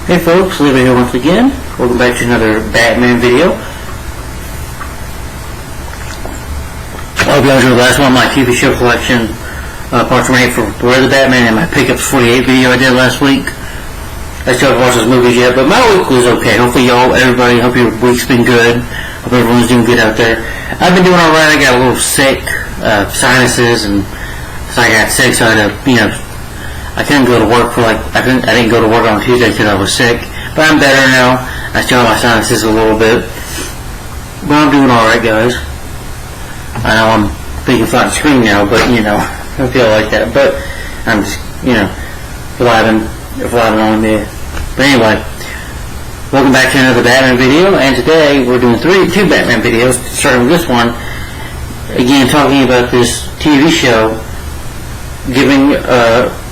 Hey folks, Libby here once again. Welcome back to another Batman video. I hope you enjoyed the last one of my TV show collection, parts remaining for Where the Batman and my Pickups 48 video I did last week. I still haven't watched those movies yet, but my week was okay. Hopefully everybody, hope your week's been good. Hope everyone's doing good out there. I've been doing alright. I got a little sick, sinuses, and so I got sick, so I couldn't go to work I didn't go to work on Tuesday because I was sick, but I'm better now. I still have my sinuses a little bit, but I'm doing alright, guys. I know I'm big and flat screen now, but I don't feel like that, but I'm just, blabbing on me. But anyway, welcome back to another Batman video, and today we're doing two Batman videos, starting with this one, again talking about this TV show, giving,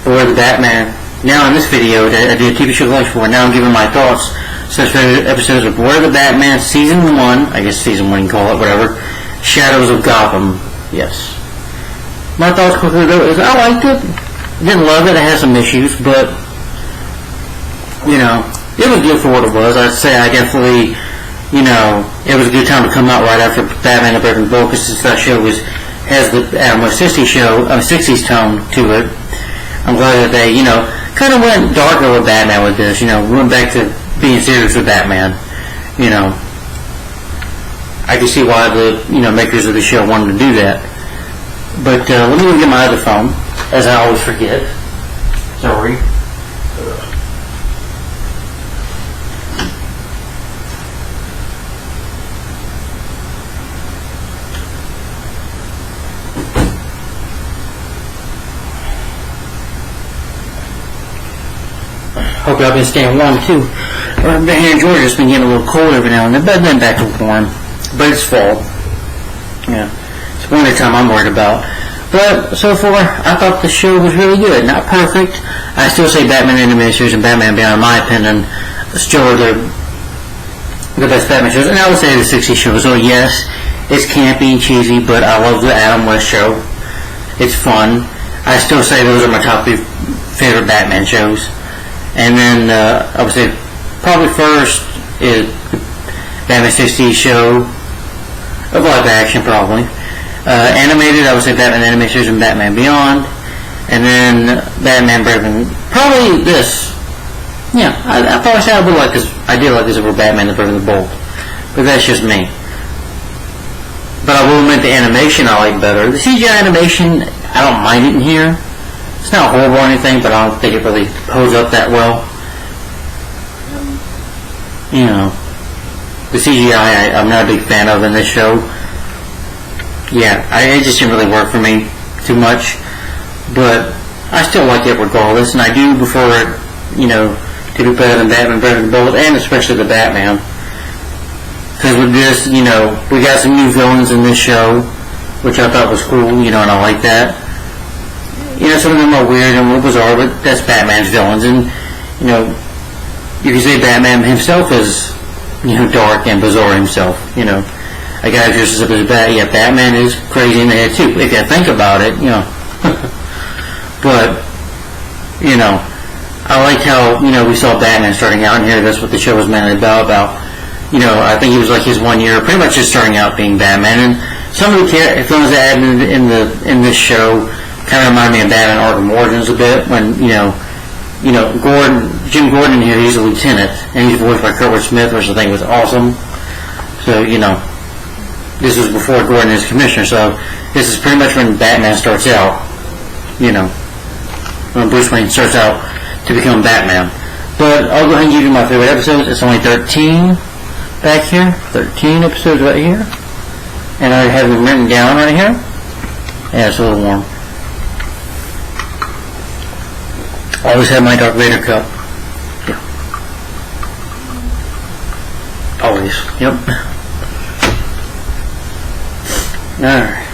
Where the Batman. Now in this video, I did a TV show collection for, now I'm giving my thoughts, such episodes of Where the Batman Season 1, I guess Season 1 you can call it, whatever, Shadows of Gotham, yes. My thoughts quickly though is, I liked it, didn't love it, it has some issues, but, it was good for what it was. I'd say I definitely, it was a good time to come out right after Batman the Brave and Bold, because that show has the Adam West 60s tone to it. I'm glad that they, kind of went darker with Batman with this, went back to being serious with Batman, I can see why the, makers of the show wanted to do that. But, let me go get my other phone, as I always forget. Sorry. Hope y'all been staying warm too. Here in Georgia, it's been getting a little cold every now and then, but then back to warm. But it's fall. Yeah, it's winter time I'm worried about. But so far, I thought the show was really good. Not perfect. I still say Batman Animated Series and Batman Beyond, in my opinion, still are the best Batman shows. And I would say the 60s shows. So yes, it's campy and cheesy, but I love the Adam West show. It's fun. I still say those are my top 3 favorite Batman shows. And then, I would say, probably first is Batman 60s show, of live action, probably. Animated, I would say Batman Animated Series and Batman Beyond. And then, Batman Brave and... Probably this. Yeah, I probably say I would like this. I did like this over Batman the Brave and the Bold. But that's just me. But I will admit the animation I like better. The CGI animation, I don't mind it in here. It's not horrible or anything, but I don't think it really holds up that well. The CGI I'm not a big fan of in this show. Yeah, it just didn't really work for me too much. But I still like it regardless, and I do prefer it, to be better than Batman, Brave and Bold, and especially the Batman. Because with this, we got some new villains in this show, which I thought was cool, and I like that. Some of them are weird and a little bizarre, but that's Batman's villains. And, you can say Batman himself is, dark and bizarre himself. A guy who dresses up as Batman. Yeah, Batman is crazy in the head too, if you think about it, But, I like how, we saw Batman starting out in here. That's what the show was mainly about. I think he was like his 1 year, pretty much just starting out being Batman. And some of the films that added in this show kind of remind me of Batman Arkham Origins a bit, when, Jim Gordon here, he's a lieutenant, and he's voiced by Kurtwood Smith, which I think was awesome. So, this was before Gordon is commissioner, so this is pretty much when Batman starts out, when Bruce Wayne starts out to become Batman. But I'll go ahead and give you my favorite episodes. It's only 13 back here, 13 episodes right here, and I have them written down right here. Yeah, it's a little warm. I always have my Darth Vader cup. Yeah. Always. Yep. Alright.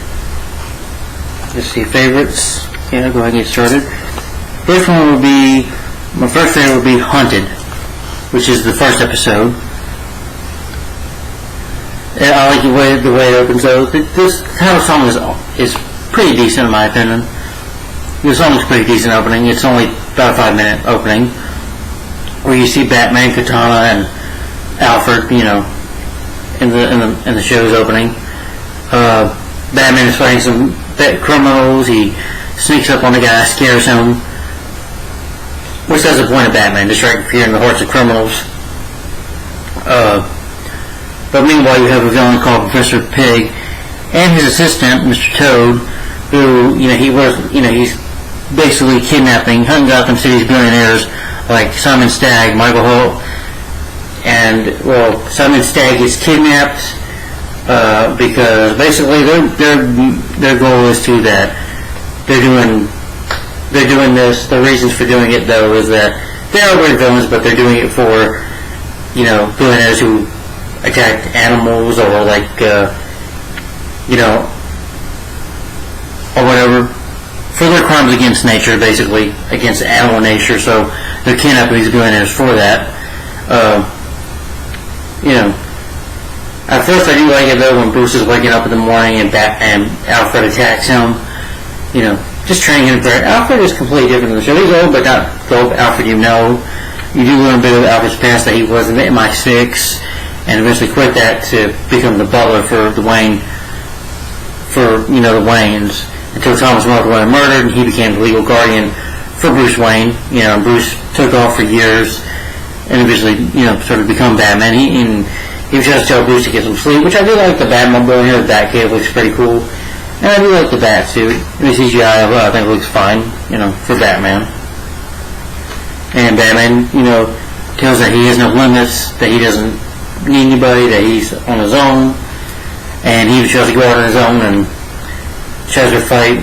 Let's see, favorites. Yeah, go ahead and get started. My first favorite would be Hunted, which is the first episode. And I like the way it opens up. This title song is pretty decent in my opinion. The song is pretty decent opening. It's only about a 5-minute opening. where you see Batman, Katana, and Alfred, in the show's opening. Batman is fighting some criminals. He sneaks up on the guy, scares him, which does the point of Batman, to strike fear in the hearts of criminals. But meanwhile, you have a villain called Professor Pig and his assistant, Mr. Toad, who, he's basically kidnapping, hunting Gotham City's billionaires like Simon Stagg, Michael Holt, and, Simon Stagg gets kidnapped because basically their goal is to that they're doing this. The reasons for doing it, though, is that they are great villains, but they're doing it for, billionaires who attacked animals or or whatever, for their crimes against nature, basically, against animal nature. So they're kidnapping these billionaires for that. At first I do like it, though, when Bruce is waking up in the morning and Alfred attacks him. Just training him for it. Alfred is completely different in the show. He's old, but not the old Alfred you know. You do learn a bit of Alfred's past, that he was in the MI6 and eventually quit that to become the butler for the Waynes, until Thomas Mark Wayne murdered, and he became the legal guardian for Bruce Wayne. And Bruce took off for years and eventually, sort of become Batman. He was trying to tell Bruce to get some sleep, which I do like. The Batmobile here, the Batcave looks pretty cool. And I do like the Batsuit. The CGI, I think, looks fine, for Batman. And Batman, tells that he has no limits, that he doesn't need anybody, that he's on his own. And he tries to go out on his own and tries to fight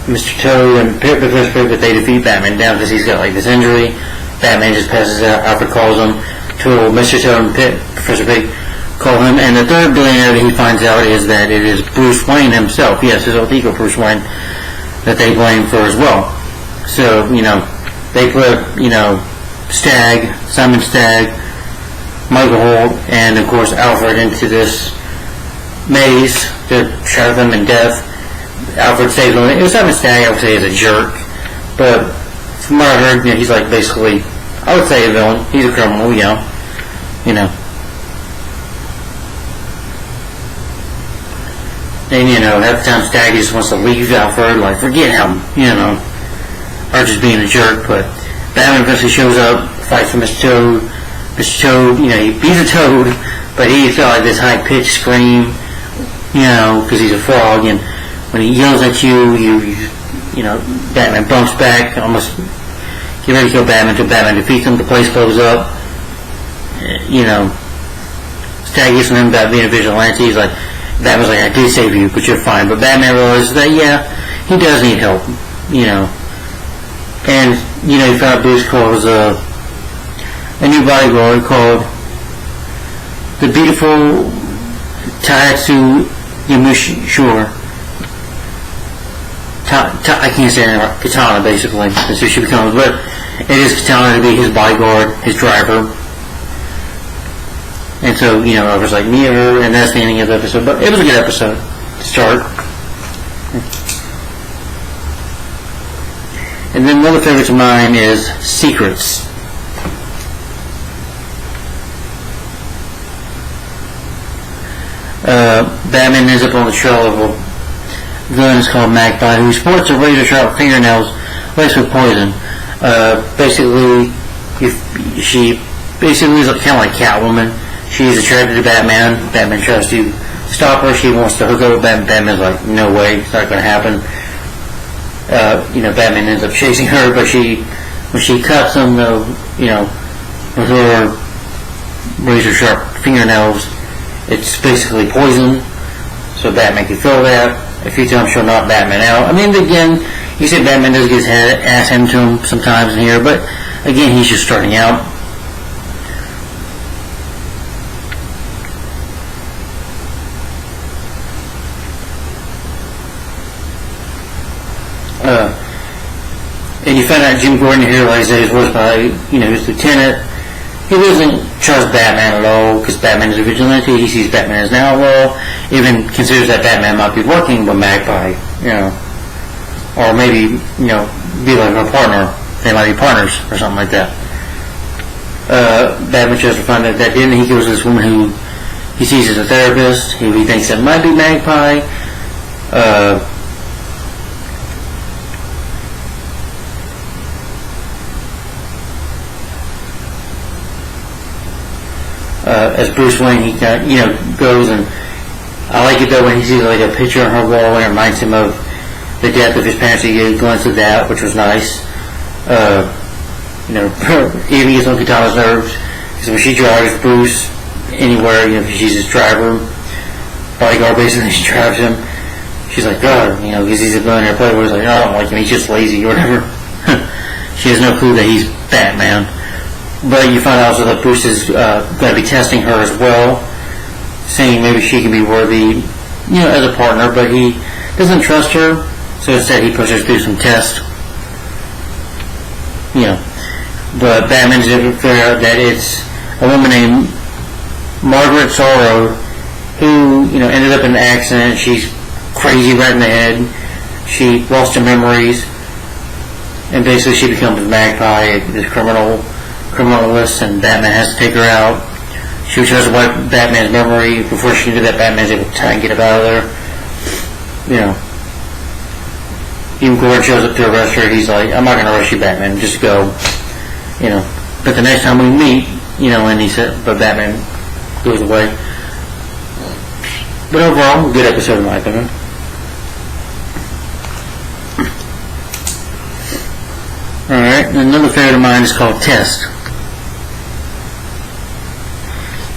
Mr. Toad and Professor Pig, but they defeat Batman down because he's got, this injury. Batman just passes out. Alfred calls him to Mr. Toad and Professor Pig call him, and the third billionaire that he finds out is that it is Bruce Wayne himself, yes, his old ego Bruce Wayne, that they blame for as well. So, they put, Simon Stagg, Michael Holt, and of course Alfred into this maze to shut them in death. Alfred saves them. It was Simon Stagg, I would say, is a jerk, but from what I heard, he's basically, I would say, a villain. He's a criminal, And, half the time Stagg just wants to leave Alfred, forget him, or just being a jerk. But Batman eventually shows up, fights for Mr. Toad. Mr. Toad, he beats a Toad, but he's got this high-pitched scream, because he's a frog, and when he yells at you, Batman bumps back, almost get ready to kill Batman until Batman defeats him. The place blows up. Stagg gets on him about being a vigilante. He's like, Batman's like, I did save you, but you're fine. But Batman realizes that, he does need help, And, he found out Bruce calls a new bodyguard called the beautiful Tatsu Yamushura. I can't say it right. Katana, basically. That's who she becomes. But it is Katana to be his bodyguard, his driver. And so, I was like, me or her, and that's the ending of the episode. But it was a good episode to start. And then one of the favorites of mine is Secrets. Batman ends up on the trail of a villain called Magpie, who sports a razor-sharp fingernails laced with poison. She is kind of like Catwoman. She's attracted to Batman. Batman tries to stop her. She wants to hook up with Batman. Batman's like, no way, it's not going to happen. Batman ends up chasing her, but when she cuts him, with her razor-sharp fingernails, it's basically poison. So Batman can feel that. A few times she'll knock Batman out. I mean, again, you said Batman does get his ass handed to him sometimes in here, but again, he's just starting out. And you find out Jim Gordon here, like I said, is voiced by, his lieutenant. He doesn't trust Batman at all, because Batman is a vigilante. He sees Batman as an outlaw. Even considers that Batman might be working with Magpie, or maybe, be like a partner. They might be partners, or something like that. Batman tries to find out that then he goes to this woman who he sees as a therapist, who he thinks that might be Magpie. As Bruce Wayne, he goes, and I like it though when he sees like a picture on her wall and it reminds him of the death of his parents. He gets a glimpse of that, which was nice. Even gets on Katana's nerves because when she drives Bruce anywhere, she's his driver, bodyguard basically. She drives him. She's like, God, because he's a billionaire playboy. He's like, oh, I don't like him. He's just lazy or whatever. She has no clue that he's Batman. But you find out also that Bruce is going to be testing her as well, saying maybe she can be worthy, as a partner, but he doesn't trust her, so instead he pushes her through some tests. But Batman's able to figure out that it's a woman named Margaret Sorrow who, ended up in an accident. She's crazy right in the head. She lost her memories, and basically she becomes Magpie, this criminalist, and Batman has to take her out. She tries to wipe Batman's memory. Before she can do that, Batman's able to try and get him out of there. Even Gordon shows up to arrest her. He's like, I'm not going to arrest you, Batman. Just go. But the next time we meet, and he said, but Batman goes away. But overall, good episode in my opinion. Alright, another favorite of mine is called Test.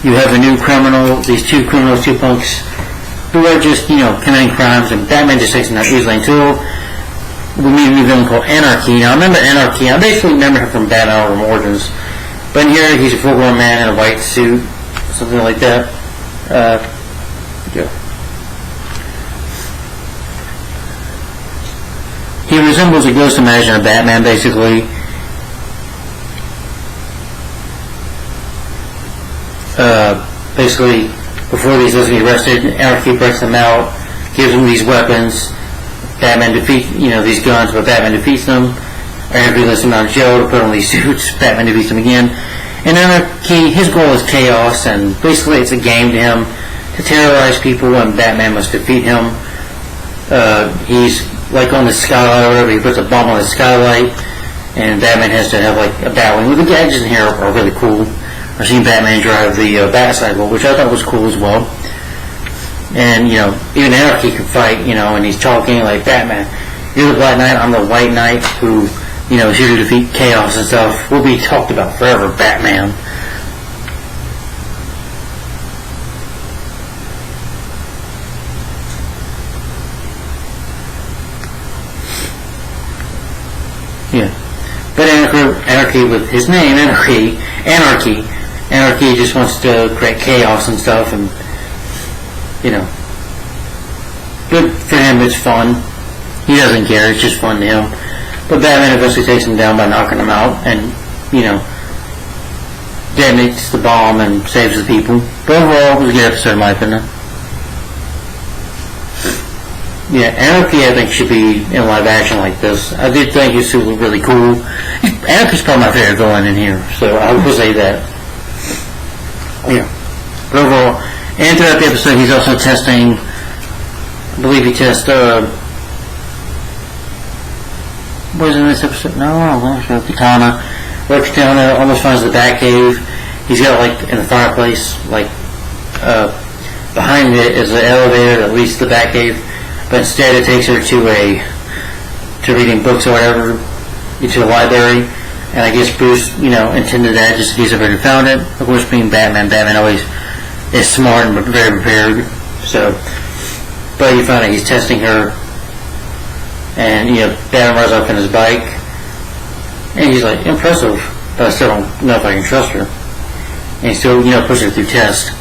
You have a new criminal, these two criminals, two punks, who are just, committing crimes, and Batman just takes them out easily until we meet a new villain called Anarchy. Now, I remember Anarchy. I basically remember him from Batman Arkham Origins. But in here, he's a full-grown man in a white suit, something like that. He resembles a ghost image of Batman, basically. Basically, before these guys get arrested, Anarchy breaks them out, gives them these weapons. Batman defeats, these guns, but Batman defeats them. Anarchy lets them out of jail to put on these suits. Batman defeats them again. And Anarchy, his goal is chaos, and basically it's a game to him to terrorize people, and Batman must defeat him. He's like on the skylight or whatever. He puts a bomb on the skylight, and Batman has to have like a battling. The gadgets in here are really cool. I've seen Batman drive the Batcycle, which I thought was cool as well. And, even Anarchy can fight, and he's talking like, Batman, you're the Black Knight, I'm the White Knight who, is here to defeat chaos and stuff. We'll be talked about forever, Batman. Yeah. But Anarchy with his name, Anarchy just wants to create chaos and stuff, and good for him. It's fun. He doesn't care. It's just fun to him. But Batman eventually takes him down by knocking him out, and detonates the bomb and saves the people. But overall, it was a good episode in my opinion. Yeah, Anarchy I think should be in live action like this. I did think he was really cool. Anarchy's probably my favorite villain in here, so I would say that. Yeah. But overall, and throughout the episode, he's also testing, I believe he tests, what was in this episode? Katana. Where Katana almost finds the Batcave. He's got, in the fireplace, behind it is an elevator that leads to the Batcave, but instead it takes her to reading books or whatever, to the library. And I guess Bruce, intended that just in case everybody found it. Of course, being Batman always is smart and very prepared. So, but you find out he's testing her, and Batman rides up on his bike, and he's like, impressive, but I still don't know if I can trust her. And he still, pushes her through tests.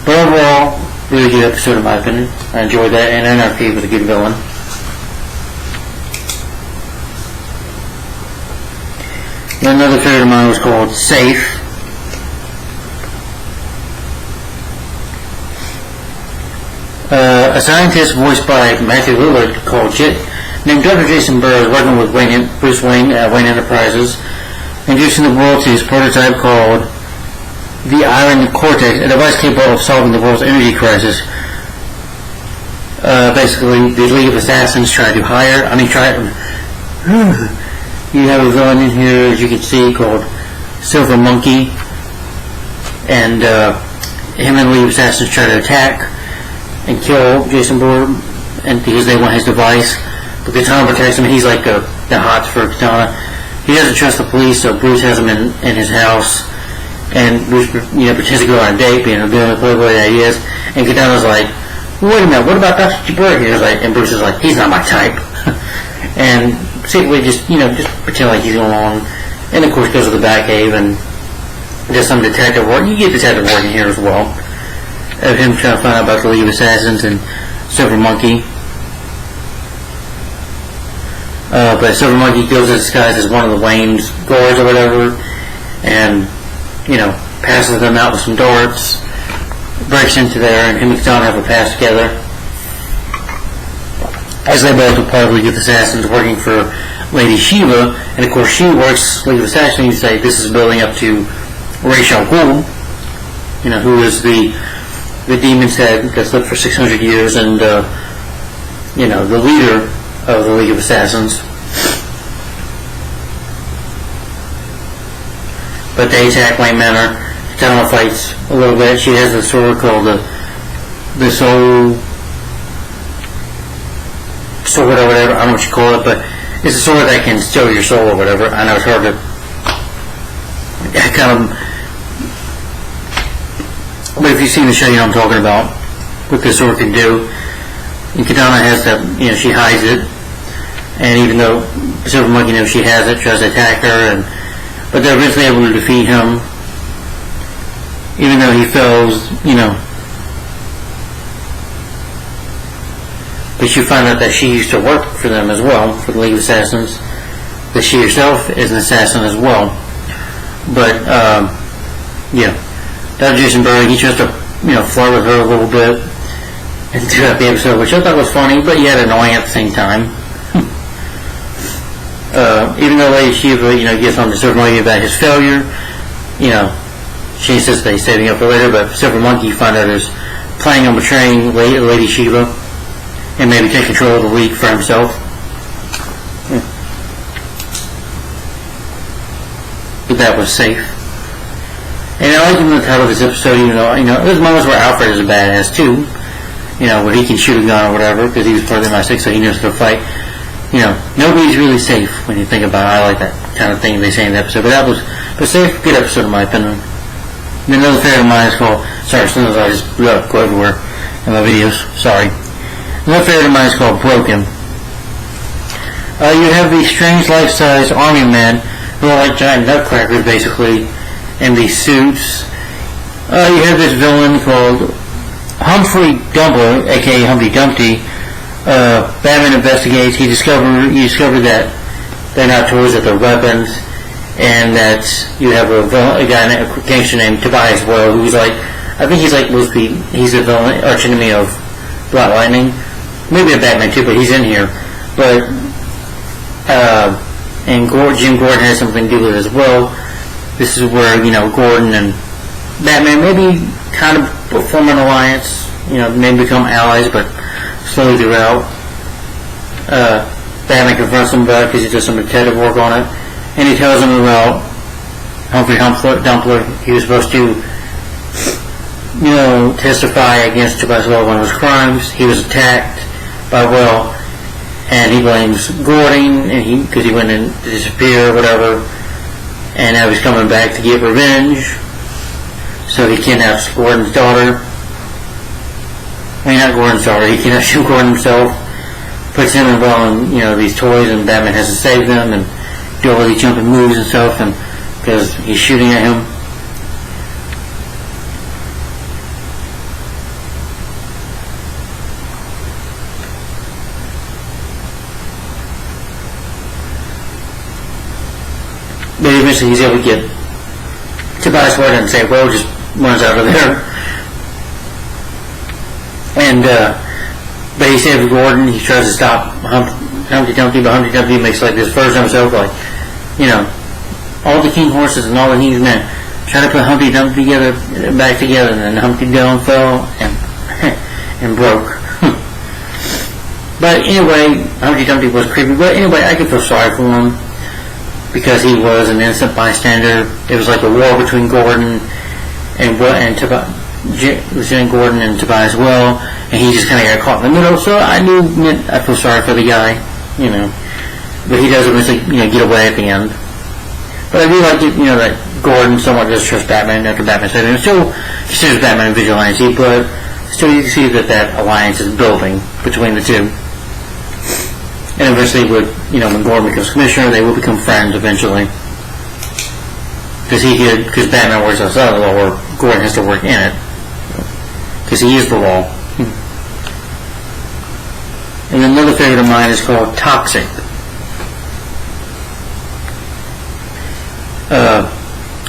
But overall, really good episode in my opinion. I enjoyed that, and Anarchy was a good villain. Another favorite of mine was called Safe. A scientist voiced by Matthew Lillard named Dr. Jason Burr is working with Bruce Wayne at Wayne Enterprises introducing the world to his prototype called the Iron Cortex, a device capable of solving the world's energy crisis. Basically, the League of Assassins tried to hire, you have a villain in here, as you can see, called Silver Monkey, and him and the League of Assassins try to attack and kill Jason Bourne, and because they want his device. But Katana protects him. He's like the hots for Katana. He doesn't trust the police, so Bruce has him in his house, and Bruce, pretends to go on a date, being a playboy that he is. And Katana's like, well, wait a minute, what about Dr. Jabber? And Bruce is like, he's not my type. And secretly just pretend like he's going on. And of course goes to the Batcave and does some detective work. You get detective work in here as well, of him trying to find out about the League of Assassins and Silver Monkey. But Silver Monkey goes in disguise as one of the Wayne's guards or whatever, and passes them out with some darts, breaks into there, and him and Katana have a pass together, as they both are part of the League of Assassins working for Lady Shiva. And of course she works League of Assassins. You say this is building up to Ra's al Ghul, who is the demon's head that's lived for 600 years, and the leader of the League of Assassins. But they attack Wayne Manor. Katana fights a little bit. She has a sword called the Soul Sword or whatever. I don't know what you call it, but it's a sword that can steal your soul or whatever. I know it's hard to but if you've seen the show, you know what I'm talking about, what this sword can do. And Katana has that, she hides it, and even though Silver Monkey knows she has it, tries to attack her, but they're eventually able to defeat him, even though he fails, But you find out that she used to work for them as well, for the League of Assassins, that she herself is an assassin as well. But, Dr. Jason Bourne, he tries to, flirt with her a little bit and throughout the episode, which I thought was funny, but yet annoying at the same time. Even though Lady Shiva, gets on to Silver Monkey about his failure, she insists that he's saving up for later, but Silver Monkey, you find out, is planning on betraying Lady Shiva and maybe take control of the League for himself. But that was safe. And I like the title of this episode, there's moments where Alfred is a badass too, where he can shoot a gun or whatever, because he was part of the MI6, so he knows how to fight. Nobody's really safe when you think about it. I like that kind of thing they say in the episode. But that was a safe, good episode in my opinion. And another favorite of mine is called, sometimes I just go everywhere in my videos, sorry. Another favorite of mine is called Broken. You have these strange life-size army men who are like giant nutcrackers basically, in these suits. You have this villain called Humphrey Dumpler, aka Humpty Dumpty. Batman investigates. You discover that they're not toys, that they're weapons, and that you have a gangster named Tobias Whale, who's like, I think he's a villain, arch enemy of Black Lightning, maybe a Batman too, but he's in here. But and Jim Gordon has something to do with it as well. This is where Gordon and Batman maybe kind of form an alliance, maybe become allies, but slowly throughout. Batman confronts him about it because he does some detective work on it, and he tells him about Humphrey Dumpler. He was supposed to, testify against Tobias Whale on his crimes. He was attacked by Whale, and he blames Gordon, and because he went in to disappear or whatever, and now he's coming back to get revenge. So he kidnaps Gordon's daughter. Not Gordon's daughter. He kidnaps Gordon himself, puts him involved in these toys, and Batman has to save them and do all these jumping moves and stuff, and because he's shooting at him. But eventually he's able to get Tobias Whale and say, well, just runs out of there. And, but he saves Gordon. He tries to stop Humpty Dumpty, but Humpty Dumpty makes like this version of himself, like, all the king horses and all the king's men tried to put Humpty Dumpty back together, and then Humpty Dumpty fell and broke. But anyway, Humpty Dumpty was creepy. But anyway, I could feel sorry for him because he was an innocent bystander. It was like a war between Gordon and Lieutenant Gordon and Tobias Well, and he just kind of got caught in the middle. So I feel sorry for the guy, But he does eventually, get away at the end. But I do like it, that Gordon somewhat does trust Batman after Batman said it. Still considers Batman a vigilante, but still you can see that alliance is building between the two. And eventually, when Gordon becomes commissioner, they will become friends eventually. Because Batman works outside of the law, or Gordon has to work in it. Because he is the law. And another favorite of mine is called Toxic.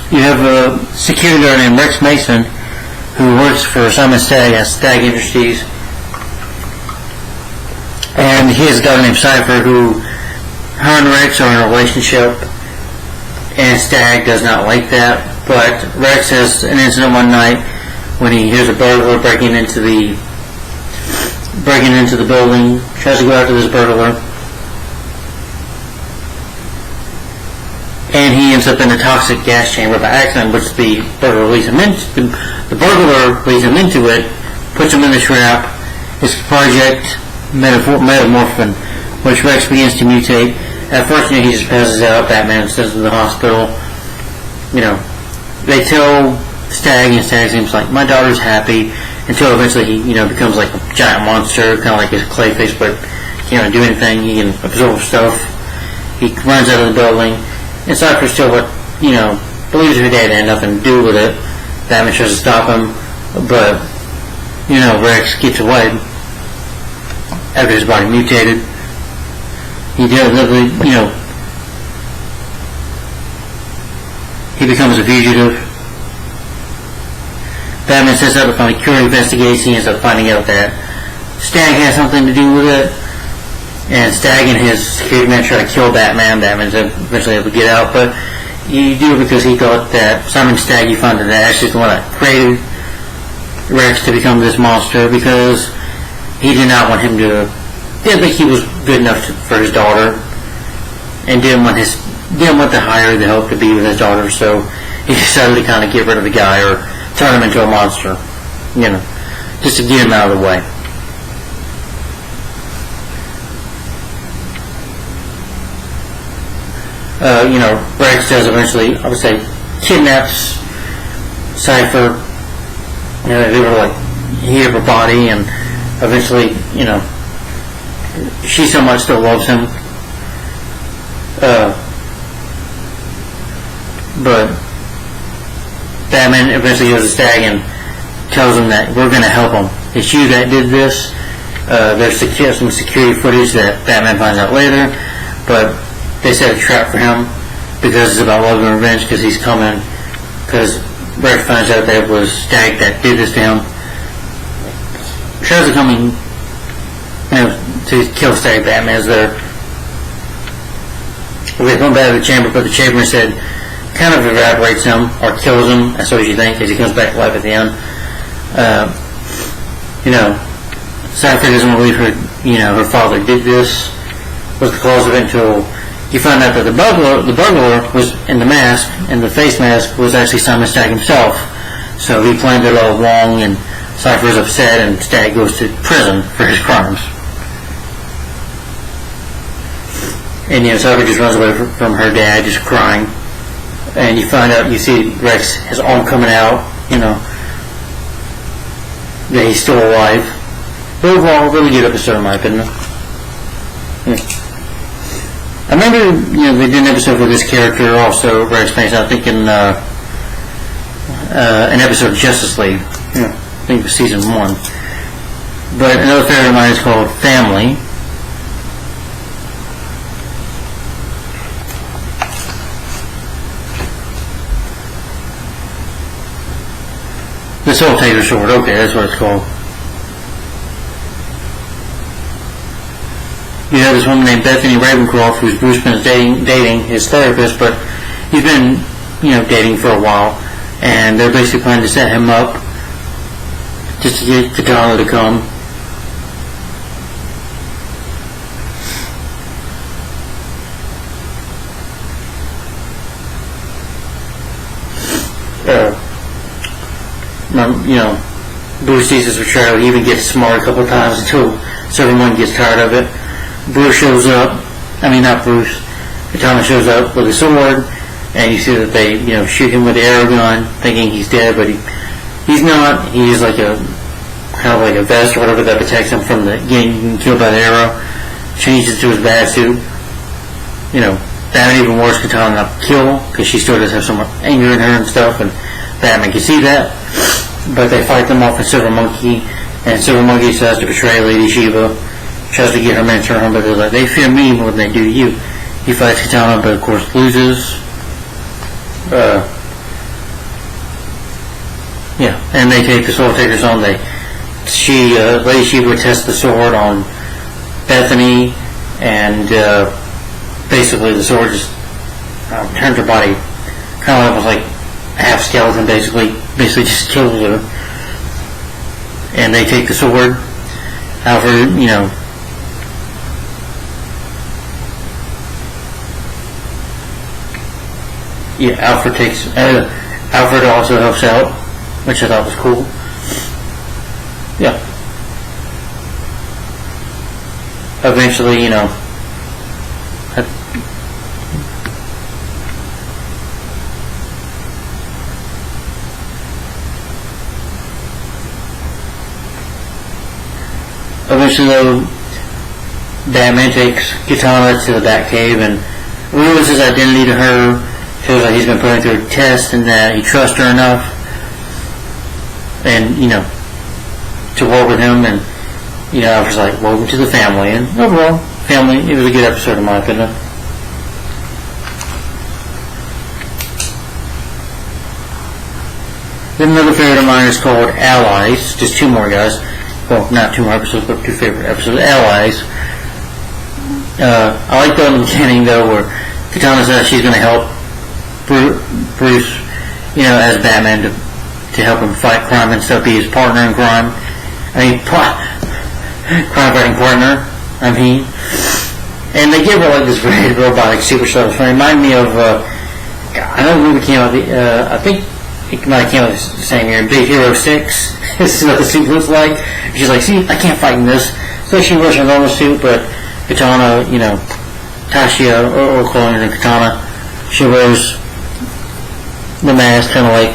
You have a security guard named Rex Mason who works for Simon Stagg at Stagg Industries. And he has a daughter named Cypher who, her and Rex are in a relationship, and Stagg does not like that. But Rex has an incident one night when he hears a burglar breaking into the building, tries to go after this burglar, and he ends up in a toxic gas chamber by accident, which the burglar leads him into. The burglar leads him into it, puts him in the trap. It's Project Metamorphin, which Rex begins to mutate. At first, he just passes out. Batman sends him to the hospital. They tell Stagg, and Stagg seems like, my daughter's happy, until eventually he, becomes like a giant monster, kind of like his Clayface, but he can't do anything. He can absorb stuff. He runs out of the building. And Cypher still, believes her dad had nothing to do with it. Batman tries to stop him, but, Rex gets away after his body mutated. He he becomes a fugitive. Batman sets out to find a cure, investigates. He ends up finding out that Stagg has something to do with it. And Stagg and his security man try to kill Batman. Batman's eventually able to get out, but he do it because he thought that Simon Stagg, he found that actually is the one that created Rex to become this monster, because he did not want him to. Didn't think he was good enough for his daughter, and didn't want to hire the help to be with his daughter. So he decided to kind of get rid of the guy or turn him into a monster, just to get him out of the way. Rex does eventually, I would say, kidnaps Cypher. They were like, he had her body, and eventually, she somewhat still loves him. But Batman eventually goes to Stagg and tells him that we're going to help him. It's you that did this. There's some security footage that Batman finds out later, but they set a trap for him because it's about love and revenge, because he's coming, because Rex finds out that it was Stagg that did this to him. Tries to come in, to kill Stagg. Batman's there. We come back to the chamber, but the chamber said kind of evaporates him or kills him, that's what you think, because he comes back to life at the end. Cypher doesn't believe her father did this, was the cause of it, until you found out that the burglar was in the mask, and the face mask was actually Simon Stagg himself. So he planned it all wrong, and Cypher's upset, and Stagg goes to prison for his crimes. And Cypher just runs away from her dad, just crying. And you find out, you see Rex, his arm coming out, that he's still alive. But overall, really good episode in my opinion. I remember, they did an episode with this character also, Rex Mason, I think in an episode of Justice League. I think it was season 1. But another favorite of mine is called Family. The Soul Taker Sword, okay, that's what it's called. You have this woman named Bethany Ravencroft, who's Bruce Wayne's dating his therapist, but he's been, dating for a while, and they're basically planning to set him up just to get Katana to come. Bruce sees his betrayal. He even gets smart a couple times until everyone gets tired of it. Bruce shows up. Not Bruce. Katana shows up with a sword, and you see that they, shoot him with the arrow gun, thinking he's dead, but he's not. He's like a vest or whatever that protects him from getting killed by the arrow. Changes to his bat suit. Batman even worse, Katana not kill because she still does have some anger in her and stuff, and Batman can see that. But they fight them off in Silver Monkey, and Silver Monkey decides to betray Lady Shiva, tries to get her men to turn on, but they're like, they fear me more than they do you. He fights Katana, but of course loses. And they take the Sword Takers on. Lady Shiva tests the sword on Bethany, and basically the sword just turns her body kind of almost like half skeleton, basically just kills her. And they take the sword. Alfred, Alfred also helps out, which I thought was cool. Eventually, though, Batman takes Katana to the Batcave and reveals his identity to her. Feels like he's been putting through a test and that he trusts her enough, and to work with him. And Alfred's like, welcome to the family. And overall, family, it was a good episode in my opinion. Then another favorite of mine is called Allies. Just two more guys. Well, not two more episodes, but two favorite episodes. Allies. I like the beginning though, where Katana says she's going to help Bruce, as Batman to help him fight crime and stuff, be his partner in crime. Crime-fighting partner. And they give her like this very robotic super stuff. It reminded me of, I know the movie came out, I think it might have came out the same year, Big Hero 6. This is what the suit looks like. She's like, see, I can't fight in this. So she wears her normal suit, but Katana, Tasha, or calling her Katana, she wears the mask, kind of like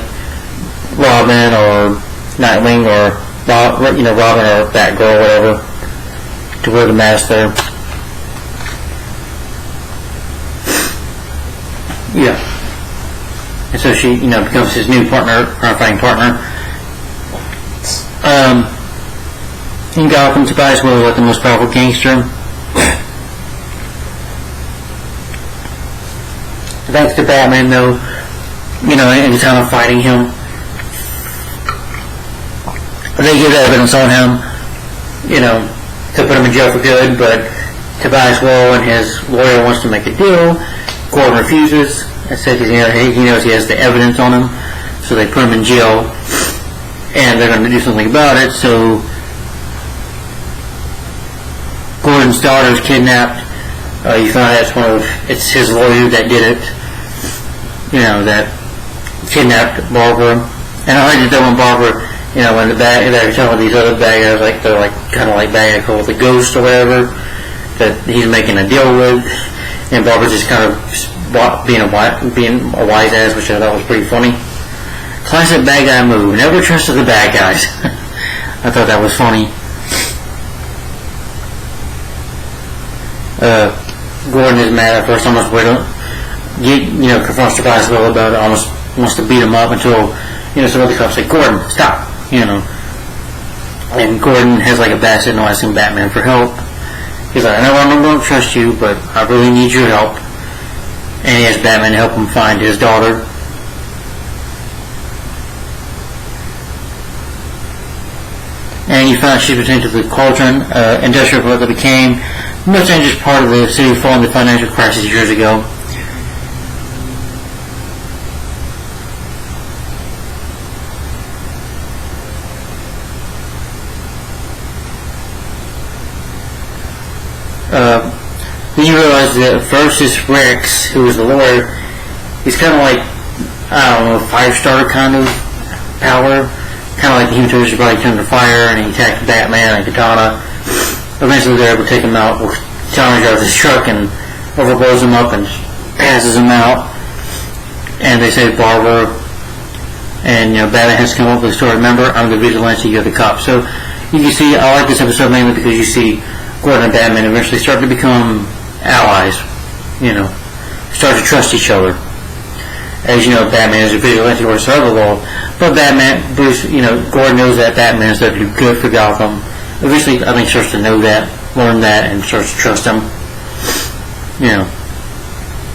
Robin or Nightwing or Robin or Batgirl, whatever, to wear the mask there. And so she, becomes his new partner, crime-fighting partner. In Gotham, Tobias Whale is like the most powerful gangster. Thanks to Batman, though, in the time of fighting him, they give evidence on him, to put him in jail for good, but Tobias Whale and his lawyer wants to make a deal. Gordon refuses and says he knows he has the evidence on him, so they put him in jail, and they're going to do something about it. So Gordon's daughter is kidnapped. You find out it's his lawyer that did it, that kidnapped Barbara. And I like that when Barbara, when they're telling these other bad guys, like they're like kind of like bad guy called the Ghost or whatever, that he's making a deal with, and Barbara's just kind of being a wise ass, which I thought was pretty funny. Classic bad guy move. Never trusted the bad guys. I thought that was funny. Gordon is mad at first, almost confronts Tobias Whale about it, almost wants to beat him up until, some other cops say, Gordon, stop, And Gordon has like a bad signal asking Batman for help. He's like, I know I don't trust you, but I really need your help. And he asks Batman to help him find his daughter. And you find she's returned to the Cauldron, industrial blood that became much dangerous part of the city following the financial crisis years ago. Then you realize that first is Rex, who is the lawyer. He's kind of like, I don't know, 5-star kind of power. Kind of like the Human Torch probably turned to fire and he attacked Batman and Katana. Eventually they're able to take him out. Katana drives his truck and overblows him up and passes him out. And they save Barbara. And, Batman has to come up with a story. Remember, I'm the vigilante, you're the cop. So, you can see, I like this episode mainly because you see Gordon and Batman eventually start to become allies. Start to trust each other. As you know, Batman is a vigilante or survival, but Bruce, Gordon knows that Batman is there to do good for Gotham. Eventually, I think, starts to know that, learn that, and starts to trust him.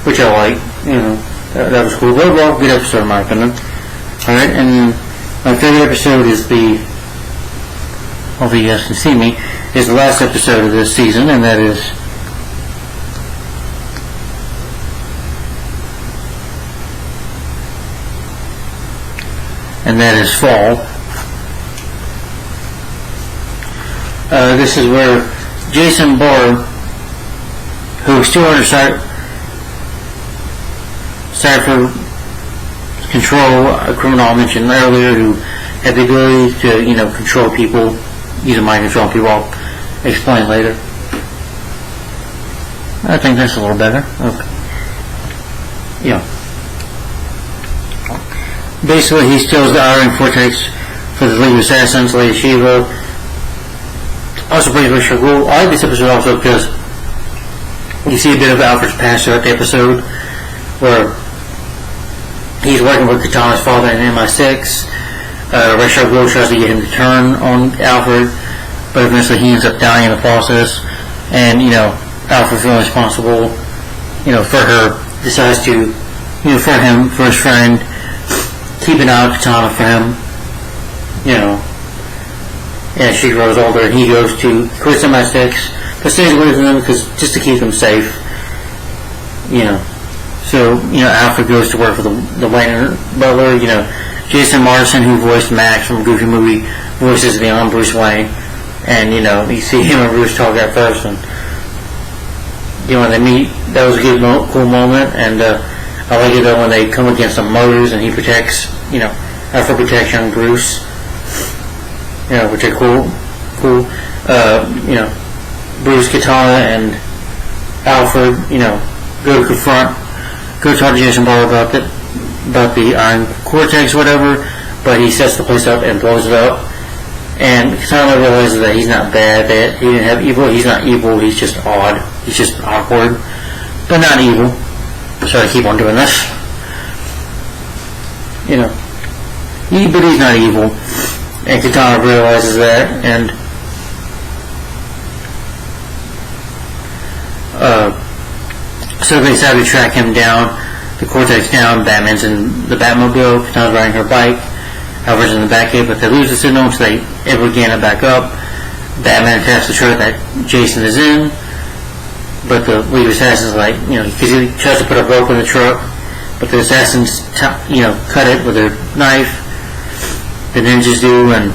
Which I like. That was cool. Overall, good episode in my opinion. Alright, and my favorite episode is hopefully you guys can see me, is the last episode of this season, and that is Fall. This is where Jason Bourne, who is still under Cypher control, a criminal I mentioned earlier, who had the ability to, control people, using mind control people. I'll explain later. I think that's a little better. Okay. Basically, he steals the Iron Vortex for the League of Assassins, Lady Shiva. Also pretty cool. I like this episode also because you see a bit of Alfred's past throughout the episode, where he's working with Katana's father in MI6. Ra's al Ghul tries to get him to turn on Alfred, but eventually he ends up dying in the process. And, Alfred feeling responsible, for her, decides to, for him, for his friend, keep an eye on Katana for him, as she grows older, and he goes to quit MI6, but stays away from them just to keep them safe, So, Alfred goes to work for the Wayne Butler. Jason Marsden, who voiced Max from Goofy Movie, voices the young Bruce Wayne. And, you see him and Bruce talk at first. And, when they meet, that was a good, cool moment. And I like it, though, when they come against some murders and he protects, Alfred protects young Bruce. Which are cool. Bruce, Katana, and Alfred, go to talk to Jason Bourne about the Iron Cortex, whatever, but he sets the place up and blows it up. And Katana realizes that he's not bad, that he didn't have evil. He's not evil, he's just odd. He's just awkward, but not evil. So I keep on doing this. But he's not evil. And Katana realizes that, and so they decide to track him down, the Cortex down. Batman's in the Batmobile, Katana's riding her bike, Alfred's in the back gate, but they lose the signal, so they able to gain it back up. Batman attacks the truck that Jason is in, but the League of Assassins, because he tries to put a rope in the truck, but the assassins, cut it with their knife. The ninjas do, and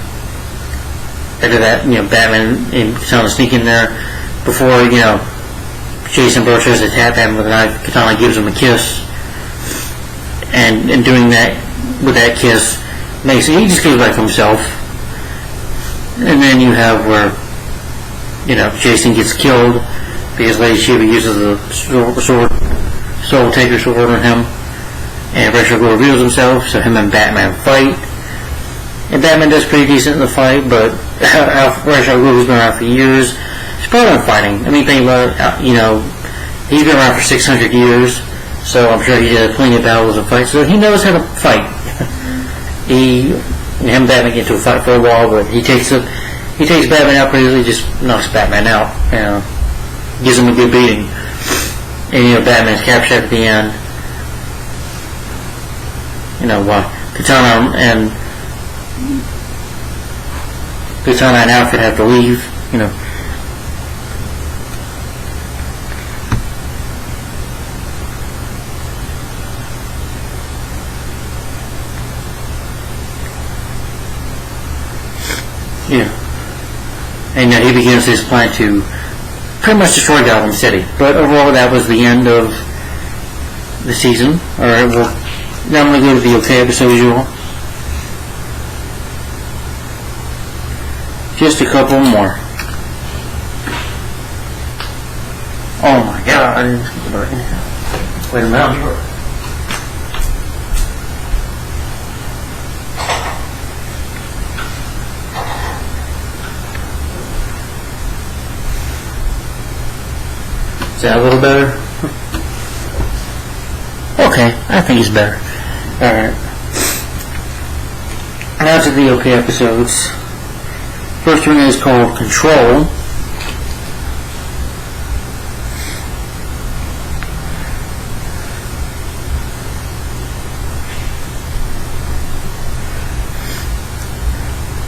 after that, Batman and Katana sneak in there before, Jason Bourne tries to tap him with a knife. Katana gives him a kiss, and in doing that, with that kiss, he just goes back to himself. And then you have where, Jason gets killed because Lady Shiva uses the Soul Taker sword on him, and Ra's al Ghul reveals himself, so him and Batman fight. And Batman does pretty decent in the fight, but Ra's al Ghul, who's been around for years, he's probably not fighting. I mean, think about it, he's been around for 600 years, so I'm sure he did plenty of battles and fights, so he knows how to fight. Him and Batman get into a fight for a while, but he takes Batman out pretty easily, just knocks Batman out, gives him a good beating. And, Batman's captured at the end. Katana and Alfred have to leave, And he begins his plan to pretty much destroyed Gotham City. But overall, that was the end of the season. Alright, well, now I'm going to go to the okay episode as usual. Just a couple more. Oh my god, I didn't think about it. Wait a minute. Is that a little better? Okay, I think it's better. Alright. Now to the okay episodes. First one is called Control.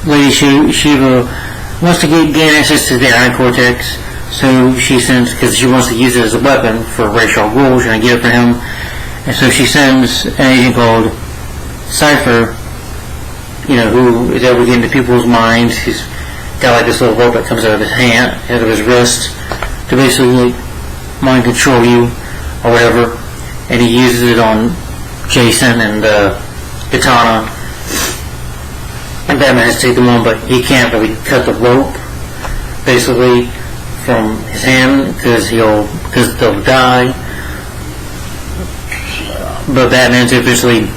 Lady Shiva wants to gain access to the Iron Cortex, so she sends, because she wants to use it as a weapon for Ra's al Ghul, she's going to get it for him, and so she sends an agent called Cypher, who is able to get into people's minds. He's got like this little rope that comes out of his hand, out of his wrist, to basically mind control you, or whatever, and he uses it on Jason and Katana. And Batman has to take them on, but he can't really cut the rope, basically, from his hand, because they'll die. But Batman's eventually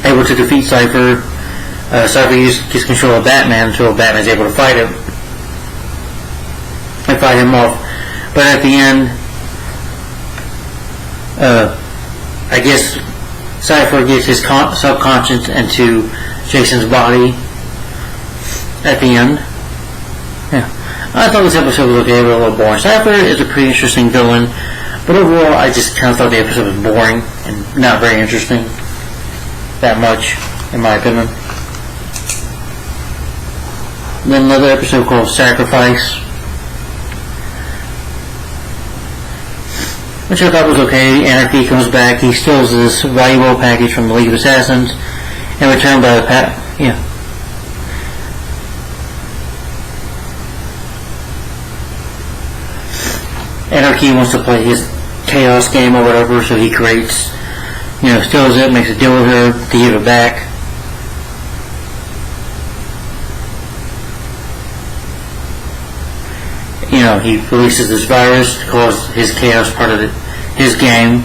able to defeat Cypher. Cypher gets control of Batman until Batman's able to fight him and fight him off. But at the end, I guess Cypher gets his subconscious into Jason's body at the end. Yeah, I thought this episode was okay, but a little boring. Cypher is a pretty interesting villain, but overall I just kind of thought the episode was boring and not very interesting that much, in my opinion. Then another episode called Sacrifice, which I thought was okay. Anarchy comes back, he steals this valuable package from the League of Assassins and returned by the Anarchy wants to play his chaos game or whatever, so he creates, steals it, makes a deal with her to give it back. He releases this virus to cause his chaos part of his game.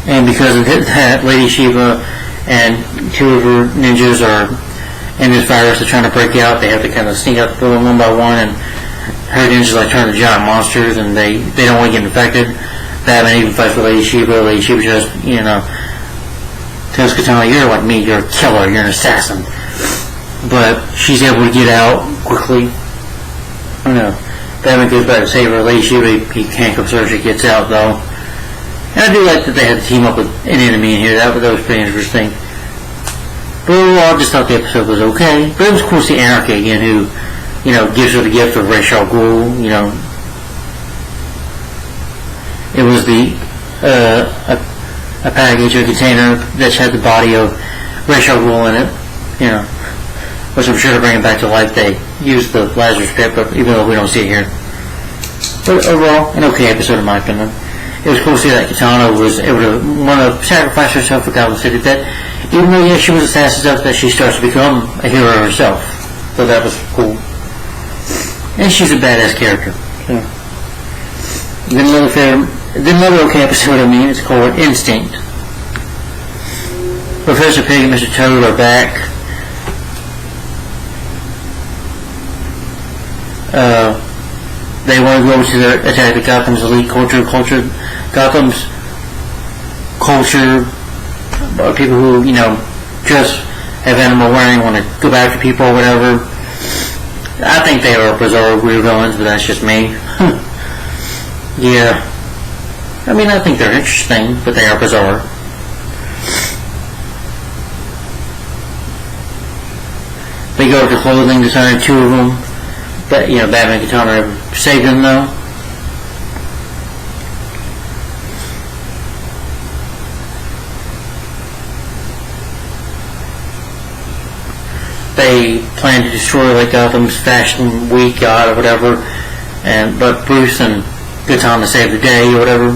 And because of that, Lady Shiva and two of her ninjas are in this virus. They're trying to break out. They have to kind of sneak out the building one by one, and her ninjas turn into giant monsters, and they don't want to get infected. Batman even fights with Lady Shiva. Lady Shiva just, tells Katana, "You're like me. You're a killer. You're an assassin." But she's able to get out quickly. Batman goes back to save her. Lady Shiva, he handcuffs her. She gets out though. And I do like that they had to team up with an enemy in here. That was pretty interesting. But overall, I just thought the episode was okay. But it was cool to see Anarchy again, who, gives her the gift of Ra's al Ghul. It was a package, a container that had the body of Ra's al Ghul in it. Which I'm sure to bring it back to life. They used the Lazarus Pit, but even though we don't see it here. But overall, an okay episode in my opinion. It was cool to see that Katana was able to want to sacrifice herself for Gotham City. That even though she was assassin stuff, that she starts to become a hero herself. So that was cool. And she's a badass character. So. Then another okay episode. It's called Instinct. Professor Pig and Mr. Toad are back. They want to go to their attack the Gotham's elite Gotham's culture, people who, just have animal wearing, want to go back to people or whatever. I think they are bizarre, weird villains, but that's just me. Yeah. I think they're interesting, but they are bizarre. They go to clothing designer, two of them. But, Batman and Katana saved them though. they plan to destroy like Gotham's Fashion Week yacht or whatever, but Bruce and Gotham to save the day or whatever.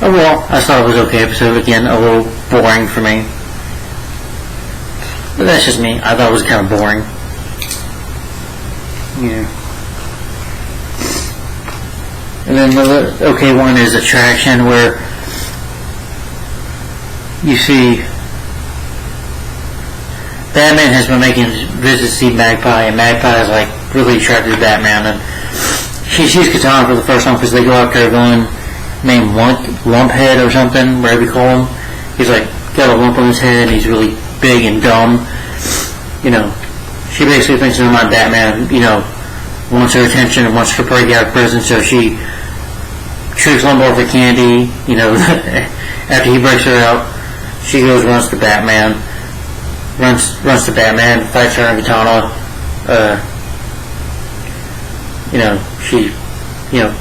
Overall, I thought it was an okay episode. Again, a little boring for me. But that's just me. I thought it was kind of boring. Yeah. And then the okay one is Attraction, where you see Batman has been making visits to see Magpie, and Magpie is like really attracted to Batman, and she sees Katana for the first time because they go out to a villain named Lumphead or something, whatever you call him. He's like got a lump on his head, and he's really big and dumb. You know, she basically thinks in her mind Batman, you know, wants her attention and wants her to break out of prison, so she tricks Lumbo for candy. You know, after he breaks her out, she runs to Batman. Runs to Batman, fights her and Katana.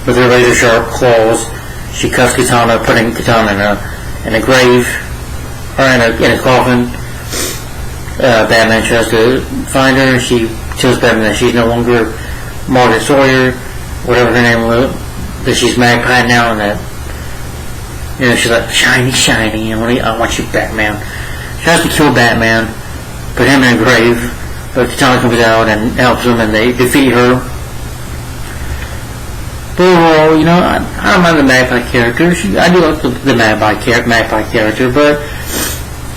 With her razor sharp claws, she cuts Katana, putting Katana in a grave or in a coffin. Batman tries to find her. She tells Batman that she's no longer Margaret Sawyer, whatever her name was, that she's Magpie now, and that she's like shiny. I want you, Batman. She tries to kill Batman. Put him in a grave, but Katana comes out and helps him, and they defeat her. But overall, I don't mind the Magpie character. I do like the Magpie character, but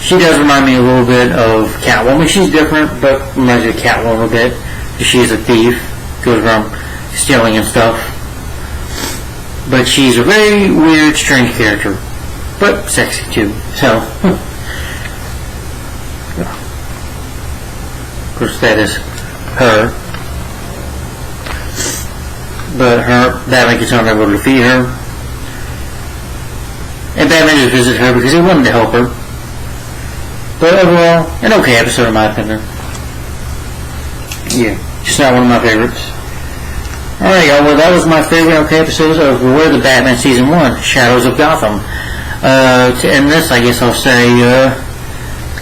she does remind me a little bit of Catwoman. She's different, but reminds me of Catwoman a bit. She's a thief, goes around stealing and stuff. But she's a very weird, strange character, but sexy too. So. Of course, that is her. But Batman gets on able to defeat her. And Batman just visits her because he wanted to help her. But overall, an okay episode in my opinion. Yeah, just not one of my favorites. Alright, y'all, well, that was my favorite okay episodes of Beware the Batman Season 1, Shadows of Gotham. To end this, I guess I'll say,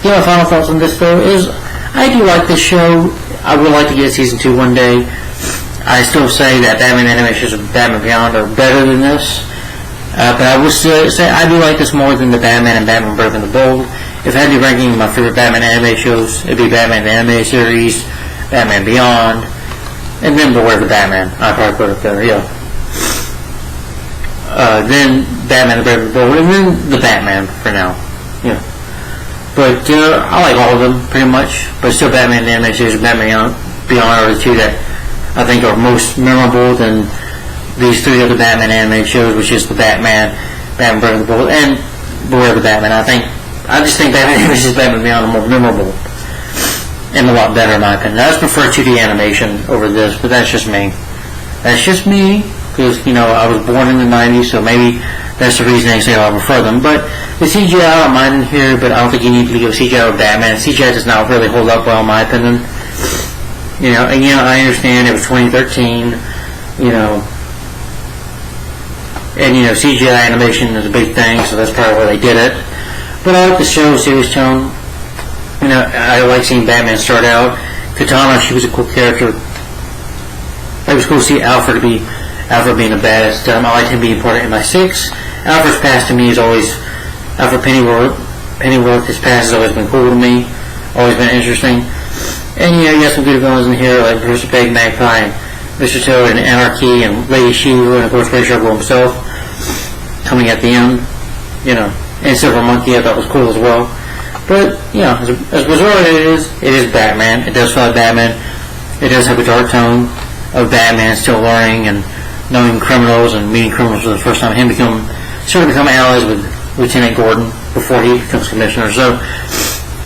my final thoughts on this, though, is I do like this show. I would like to get Season 2 one day. I still say that Batman animations of Batman Beyond are better than this. But I would say I do like this more than the Batman and Batman Brave and the Bold. If I had to be ranking my favorite Batman anime shows, it'd be Batman the Anime Series, Batman Beyond, and then Beware the Batman. I'd probably put it there, yeah. Then Batman the Brave and the Bold, and then the Batman for now. Yeah. But I like all of them pretty much. But still, Batman the Anime Series and Batman Beyond are the two that I think are most memorable than these three other Batman anime shows, which is the Batman, Batman Brave and the Bold, and Beware the Batman. I just think Batman Anime Series and Batman Beyond are more memorable and a lot better in my opinion. I just prefer 2D animation over this, but that's just me. That's just me, because I was born in the 90s, so maybe that's the reason they say I prefer them. But the CGI, I don't mind in here, but I don't think you need to go CGI with Batman. CGI does not really hold up well, in my opinion. I understand it was 2013, and CGI animation is a big thing, so that's probably where they did it. But I like the show series tone. I like seeing Batman start out. Katana, she was a cool character. It was cool to see Alfred being a badass. I liked him being part of MI6. Alfred's past to me is always Alfred Pennyworth. His past has always been cool to me, always been interesting. And you got some good villains in here like Professor Pig, Magpie, and Mr. Toad, and Anarchy, and Lady Shiva, and of course Ray Sharkle himself coming at the end. And Silver Monkey I thought was cool as well. But as bizarre as it is Batman. It does feel like Batman. It does have a dark tone of Batman still learning and knowing criminals and meeting criminals for the first time. Him become allies with Lieutenant Gordon before he becomes commissioner. So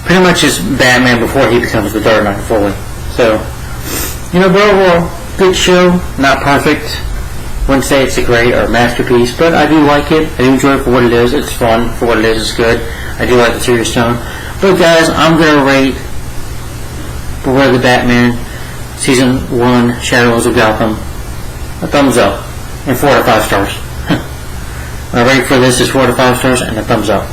pretty much it's Batman before he becomes the Dark Knight fully. So but overall, good show. Not perfect. Wouldn't say it's a great or masterpiece, but I do like it. I do enjoy it for what it is. It's fun for what it is. It's good. I do like the serious tone. But guys, I'm gonna rate Beware the Batman Season 1 Shadows of Gotham a thumbs up and 4 to 5 stars. My rate for this is 4 to 5 stars and a thumbs up.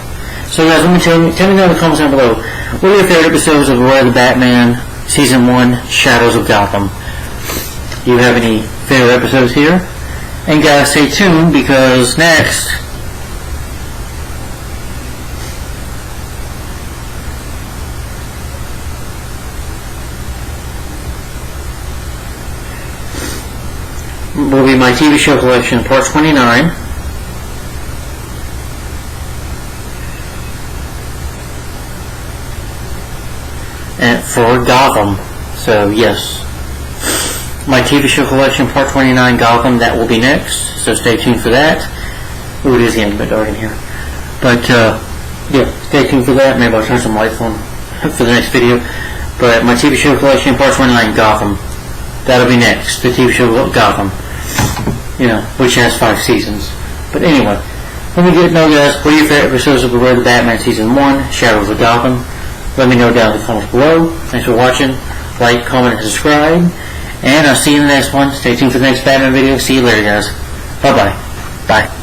So guys, tell me down in the comments down below, what are your favorite episodes of Beware the Batman Season 1, Shadows of Gotham. Do you have any favorite episodes here? And guys, stay tuned because next will be my TV show collection, part 29. And for Gotham. So yes, my TV show collection, part 29, Gotham, that will be next. So stay tuned for that. Ooh, it is getting a bit dark in here. But yeah, stay tuned for that. Maybe I'll turn some lights on for the next video. But my TV show collection, part 29, Gotham, that'll be next. The TV show Gotham, you know, which has 5 seasons. But anyway, let me know, guys, what are your favorite episodes of The Road to Batman Season 1, Shadows of Gotham? Let me know down in the comments below. Thanks for watching. Like, comment, and subscribe. And I'll see you in the next one. Stay tuned for the next Batman video. See you later, guys. Bye-bye. Bye.